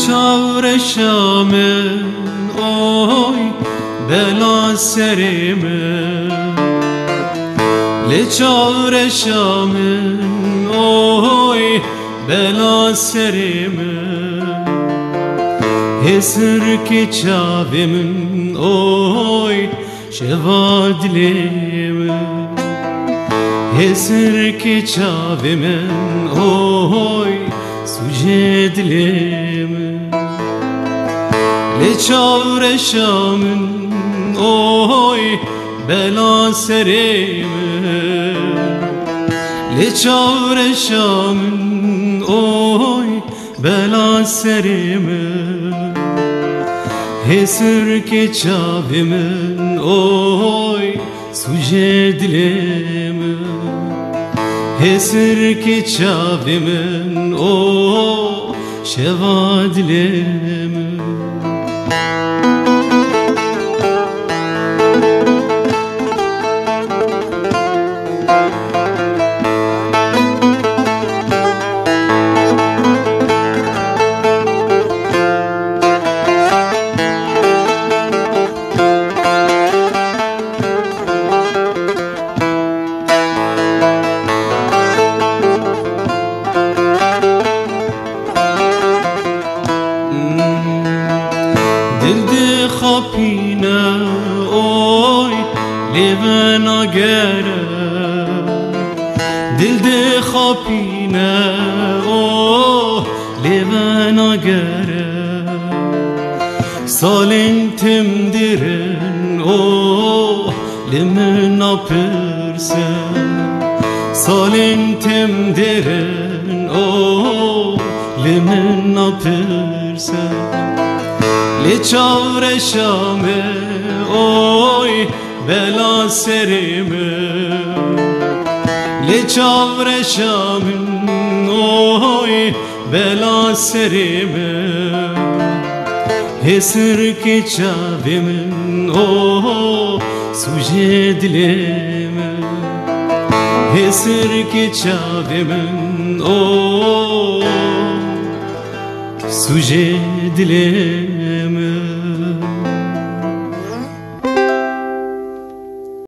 çavreşamın oy bela serime Le çavreşamın oy bela serime Hesir ki çavimin oy şevadlime Hesir ki çavimin oy sucedlime Le çavreşamın oy bela serime Le çavreşamın oy bela serime Hesir ki çavimin oy sucedlime Hesir ki çavimin oy şevadlime Dildi khapine oy livena gere Dildi khapine oy livena gere Salin timdirin oy limin apırse Salin timdirin oy limin apırse Le çavreşame oy bela serime Le çavreşamın oy bela serime Hesir ki çavimin oy sucedlime Hesir ki çavimin oy sucedlime